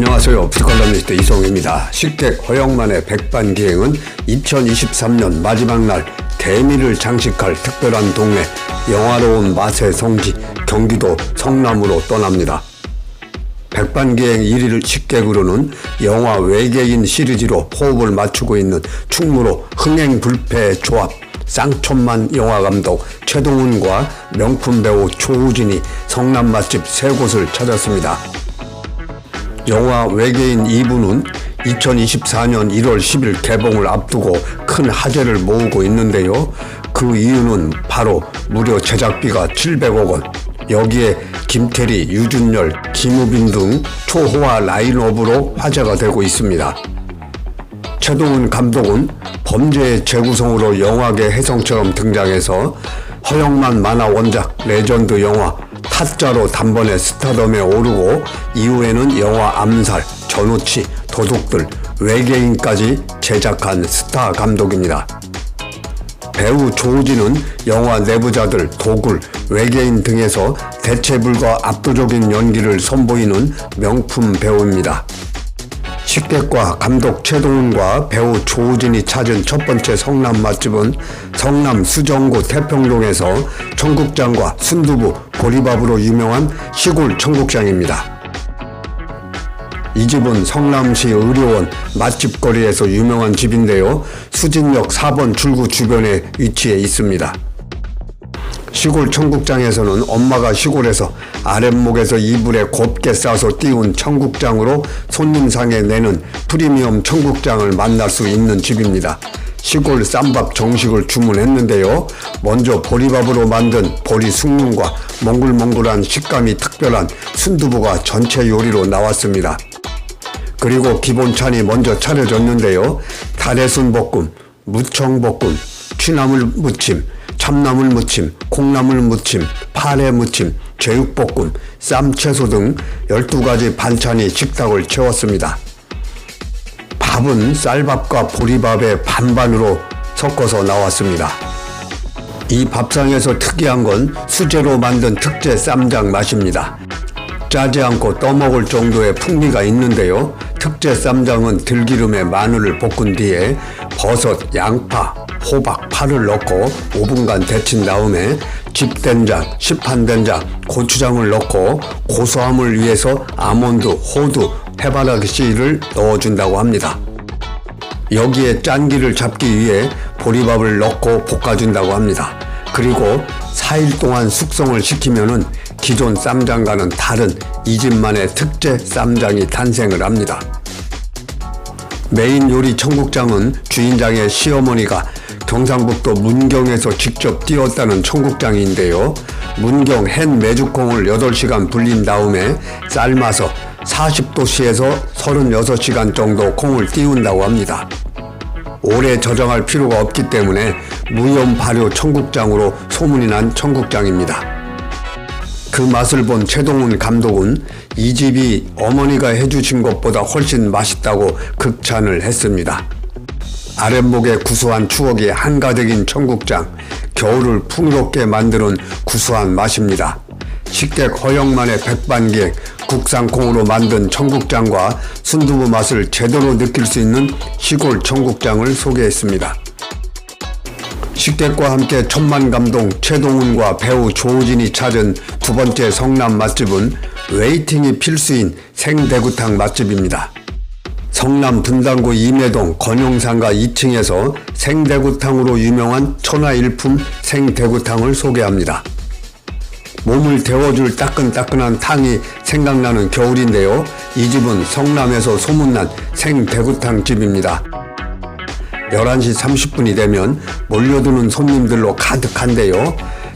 안녕하세요. 푸드칼럼니스트 이성입니다. 식객 허영만의 백반기행은 2023년 마지막 날 개미를 장식할 특별한 동네 영화로운 맛의 성지 경기도 성남으로 떠납니다. 백반기행 1일 식객으로는 영화 외계인 시리즈로 호흡을 맞추고 있는 충무로 흥행불패의 조합 쌍천만 영화감독 최동훈과 명품 배우 조우진이 성남 맛집 3곳을 찾았습니다. 영화 외계인 2부는 2024년 1월 10일 개봉을 앞두고 큰 화제를 모으고 있는데요. 그 이유는 바로 무려 제작비가 700억 원, 여기에 김태리, 유준열, 김우빈 등 초호화 라인업으로 화제가 되고 있습니다. 최동훈 감독은 범죄의 재구성으로 영화계 혜성처럼 등장해서 허영만 만화 원작 레전드 영화 타짜로 단번에 스타덤에 오르고 이후에는 영화 암살, 전우치, 도둑들, 외계인까지 제작한 스타 감독입니다. 배우 조우진은 영화 내부자들, 도굴, 외계인 등에서 대체불가 압도적인 연기를 선보이는 명품 배우입니다. 식객과 감독 최동훈과 배우 조우진이 찾은 첫 번째 성남 맛집은 성남 수정구 태평동에서 청국장과 순두부, 보리밥으로 유명한 시골 청국장입니다. 이 집은 성남시 의료원 맛집 거리에서 유명한 집인데요. 수진역 4번 출구 주변에 위치해 있습니다. 시골 청국장에서는 엄마가 시골에서 아랫목에서 이불에 곱게 싸서 띄운 청국장으로 손님상에 내는 프리미엄 청국장을 만날 수 있는 집입니다. 시골 쌈밥 정식을 주문했는데요. 먼저 보리밥으로 만든 보리 숭늉과 몽글몽글한 식감이 특별한 순두부가 전체 요리로 나왔습니다. 그리고 기본찬이 먼저 차려졌는데요. 달래순 볶음, 무청볶음, 취나물 무침, 참나물 무침, 콩나물 무침, 파래 무침, 제육볶음, 쌈채소 등 12가지 반찬이 식탁을 채웠습니다. 밥은 쌀밥과 보리밥의 반반으로 섞어서 나왔습니다. 이 밥상에서 특이한 건 수제로 만든 특제 쌈장 맛입니다. 짜지 않고 떠먹을 정도의 풍미가 있는데요. 특제 쌈장은 들기름에 마늘을 볶은 뒤에 버섯, 양파, 호박, 파를 넣고 5분간 데친 다음에 집된장, 시판된장, 고추장을 넣고 고소함을 위해서 아몬드, 호두, 해바라기 씨를 넣어준다고 합니다. 여기에 짠기를 잡기 위해 보리밥을 넣고 볶아준다고 합니다. 그리고 4일 동안 숙성을 시키면은 기존 쌈장과는 다른 이 집만의 특제 쌈장이 탄생을 합니다. 메인 요리 청국장은 주인장의 시어머니가 경상북도 문경에서 직접 띄웠다는 청국장인데요. 문경 hen 메주콩을 8시간 불린 다음에 삶아서 40도씨에서 36시간 정도 콩을 띄운다고 합니다. 오래 저장할 필요가 없기 때문에 무염 발효 청국장으로 소문이 난 청국장입니다. 그 맛을 본 최동훈 감독은 이 집이 어머니가 해주신 것보다 훨씬 맛있다고 극찬을 했습니다. 아랫목에 구수한 추억이 한가득인 청국장, 겨울을 풍요롭게 만드는 구수한 맛입니다. 식객 허영만의 백반기행, 국산콩으로 만든 청국장과 순두부 맛을 제대로 느낄 수 있는 시골 청국장을 소개했습니다. 식객과 함께 천만감독 최동훈과 배우 조우진이 찾은 두 번째 성남 맛집은 웨이팅이 필수인 생대구탕 맛집입니다. 성남 분당구 임해동 건용상가 2층에서 생대구탕으로 유명한 천하일품 생대구탕을 소개합니다. 몸을 데워줄 따끈따끈한 탕이 생각나는 겨울인데요. 이 집은 성남에서 소문난 생대구탕 집입니다. 11시 30분이 되면 몰려드는 손님들로 가득한데요.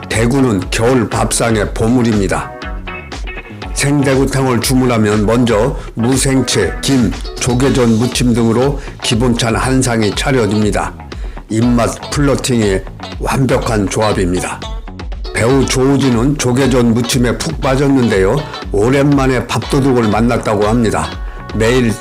대구는 겨울 밥상의 보물입니다. 생대구탕을 주문하면 먼저 무생채, 김, 조개전 무침 등으로 기본찬 한 상이 차려집니다. 입맛 플러팅의 완벽한 조합입니다. 배우 조우진은 조개전 무침에 푹 빠졌는데요. 오랜만에 밥도둑을 만났다고 합니다. 매일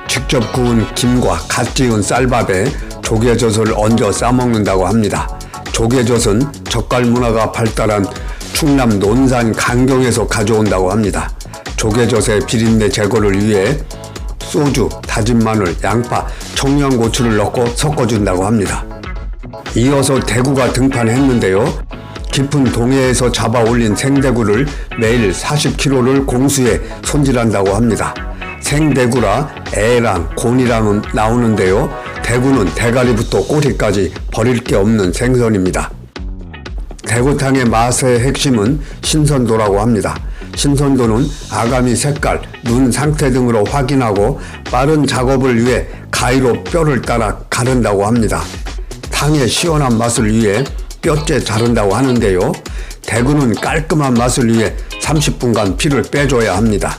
직접 구운 김과 갓 지은 쌀밥에 조개젓을 얹어 싸먹는다고 합니다. 조개젓은 젓갈 문화가 발달한 충남 논산 강경에서 가져온다고 합니다. 조개젓의 비린내 제거를 위해 소주, 다진 마늘, 양파, 청양고추를 넣고 섞어준다고 합니다. 이어서 대구가 등판했는데요. 깊은 동해에서 잡아 올린 생대구를 매일 40kg를 공수해 손질한다고 합니다. 생대구라 애랑 곤이랑은 나오는데요. 대구는 대가리부터 꼬리까지 버릴 게 없는 생선입니다. 대구탕의 맛의 핵심은 신선도라고 합니다. 신선도는 아가미 색깔, 눈 상태 등으로 확인하고 빠른 작업을 위해 가위로 뼈를 따라 가른다고 합니다. 탕의 시원한 맛을 위해 뼈째 자른다고 하는데요. 대구는 깔끔한 맛을 위해 30분간 피를 빼줘야 합니다.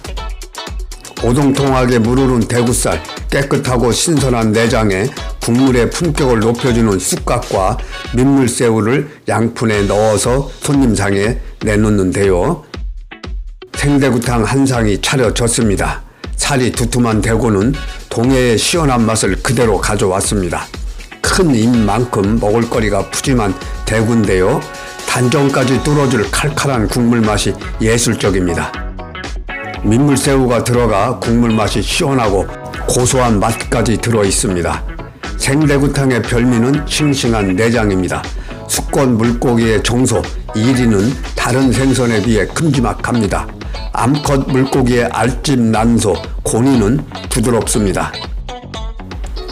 오동통하게 무르른 대구살, 깨끗하고 신선한 내장에 국물의 품격을 높여주는 쑥갓과 민물새우를 양푼에 넣어서 손님상에 내놓는데요. 생대구탕 한 상이 차려졌습니다. 살이 두툼한 대구는 동해의 시원한 맛을 그대로 가져왔습니다. 큰 입만큼 먹을거리가 푸짐한 대구인데요. 단정까지 뚫어줄 칼칼한 국물 맛이 예술적입니다. 민물새우가 들어가 국물 맛이 시원하고 고소한 맛까지 들어 있습니다. 생대구탕의 별미는 싱싱한 내장입니다. 수컷 물고기의 정소, 이리는 다른 생선에 비해 큼지막합니다. 암컷 물고기의 알집 난소, 고니는 부드럽습니다.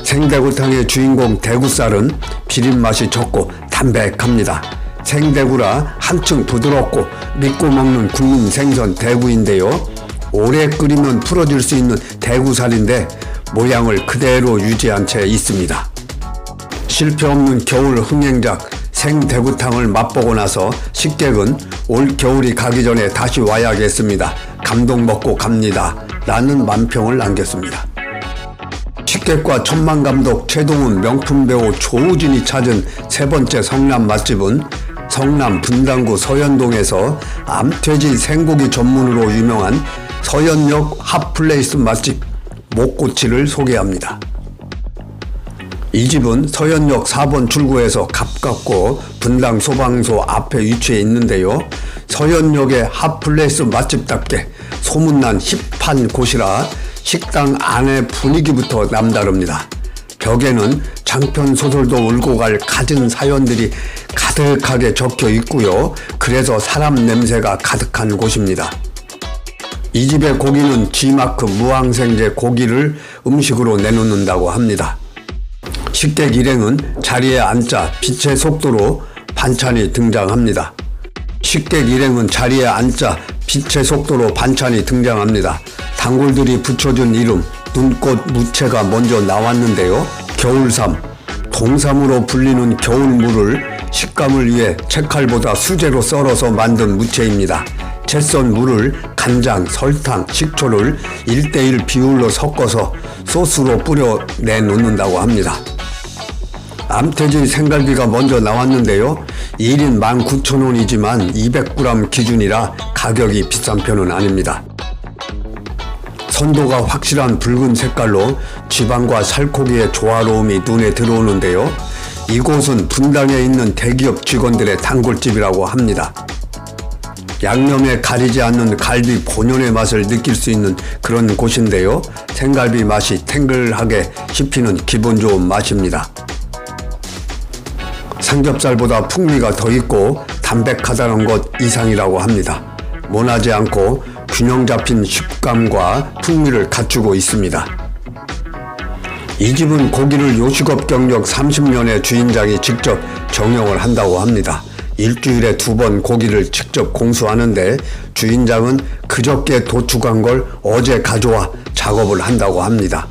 생대구탕의 주인공 대구살은 비린맛이 적고 담백합니다. 생대구라 한층 부드럽고 믿고 먹는 국민 생선 대구인데요. 오래 끓이면 풀어질 수 있는 대구살인데 모양을 그대로 유지한 채 있습니다. 실패 없는 겨울 흥행작 생대구탕을 맛보고 나서 식객은 올 겨울이 가기 전에 다시 와야겠습니다. 감동 먹고 갑니다. 라는 만평을 남겼습니다. 식객과 천만감독 최동훈 명품 배우 조우진이 찾은 세 번째 성남 맛집은 성남 분당구 서현동에서 암퇴지 생고기 전문으로 유명한 서현역 핫플레이스 맛집 목꼬치를 소개합니다. 이 집은 서현역 4번 출구에서 가깝고 분당 소방서 앞에 위치해 있는데요. 서현역의 핫플레이스 맛집답게 소문난 힙한 곳이라 식당 안의 분위기부터 남다릅니다. 벽에는 장편 소설도 울고 갈 갖은 사연들이 가득하게 적혀 있고요. 그래서 사람 냄새가 가득한 곳입니다. 이 집의 고기는 G마크 무항생제 고기를 음식으로 내놓는다고 합니다. 식객 일행은 자리에 앉자 빛의 속도로 반찬이 등장합니다. 식객 일행은 자리에 앉자 빛의 속도로 반찬이 등장합니다. 단골들이 붙여준 이름 눈꽃 무채가 먼저 나왔는데요. 겨울삼, 동삼으로 불리는 겨울무를 식감을 위해 채칼보다 수제로 썰어서 만든 무채입니다. 채 썬 무를 간장, 설탕, 식초를 1:1 비율로 섞어서 소스로 뿌려 내놓는다고 합니다. 암태지 생갈비가 먼저 나왔는데요. 1인 19,000원이지만 200g 기준이라 가격이 비싼 편은 아닙니다. 선도가 확실한 붉은 색깔로 지방과 살코기의 조화로움이 눈에 들어오는데요. 이곳은 분당에 있는 대기업 직원들의 단골집이라고 합니다. 양념에 가리지 않는 갈비 본연의 맛을 느낄 수 있는 그런 곳인데요. 생갈비 맛이 탱글하게 씹히는 기분 좋은 맛입니다. 삼겹살보다 풍미가 더 있고 담백하다는 것 이상이라고 합니다. 모나지 않고 균형 잡힌 식감과 풍미를 갖추고 있습니다. 이 집은 고기를 요식업 경력 30년의 주인장이 직접 정형을 한다고 합니다. 일주일에 2번 고기를 직접 공수하는데 주인장은 그저께 도축한 걸 어제 가져와 작업을 한다고 합니다.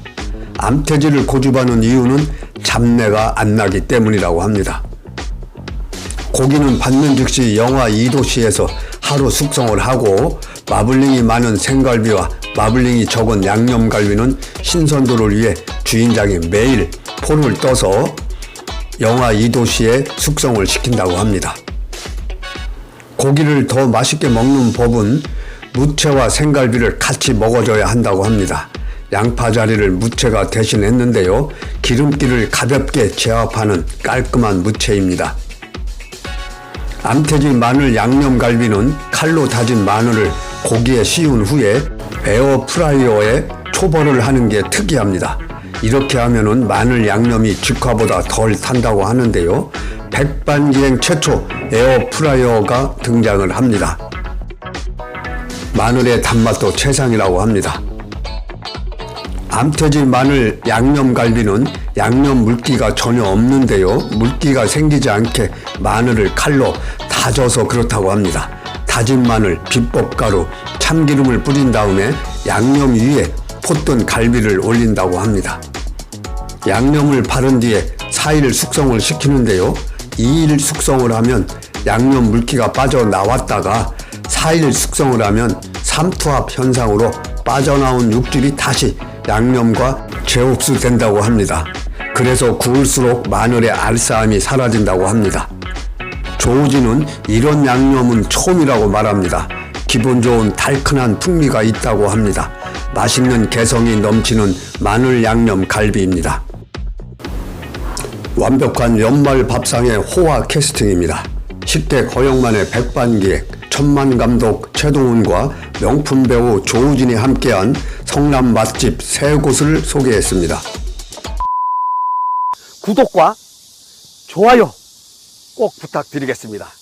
암태지를 고집하는 이유는 잡내가 안 나기 때문이라고 합니다. 고기는 받는 즉시 영하 2도씨에서 하루 숙성을 하고 마블링이 많은 생갈비와 마블링이 적은 양념갈비는 신선도를 위해 주인장이 매일 포를 떠서 영하 2도씨에 숙성을 시킨다고 합니다. 고기를 더 맛있게 먹는 법은 무채와 생갈비를 같이 먹어줘야 한다고 합니다. 양파 자리를 무채가 대신했는데요. 기름기를 가볍게 제압하는 깔끔한 무채입니다. 암태지 마늘 양념갈비는 칼로 다진 마늘을 고기에 씌운 후에 에어프라이어에 초벌을 하는 게 특이합니다. 이렇게 하면은 마늘 양념이 직화보다 덜 탄다고 하는데요. 백반기행 최초 에어프라이어가 등장을 합니다. 마늘의 단맛도 최상이라고 합니다. 암태지 마늘 양념갈비는 양념 물기가 전혀 없는데요. 물기가 생기지 않게 마늘을 칼로 다져서 그렇다고 합니다. 다진 마늘, 비법가루, 참기름을 뿌린 다음에 양념 위에 폿든 갈비를 올린다고 합니다. 양념을 바른 뒤에 4일 숙성을 시키는데요. 2일 숙성을 하면 양념 물기가 빠져나왔다가 4일 숙성을 하면 삼투압 현상으로 빠져나온 육즙이 다시 양념과 재흡수된다고 합니다. 그래서 구울수록 마늘의 알싸함이 사라진다고 합니다. 조우지는 이런 양념은 처음이라고 말합니다. 기분 좋은 달큰한 풍미가 있다고 합니다. 맛있는 개성이 넘치는 마늘 양념 갈비입니다. 완벽한 연말 밥상의 호화 캐스팅입니다. 식객 허영만의 백반기획, 천만 감독 최동훈과 명품 배우 조우진이 함께한 성남 맛집 3곳을 소개했습니다. 구독과 좋아요 꼭 부탁드리겠습니다.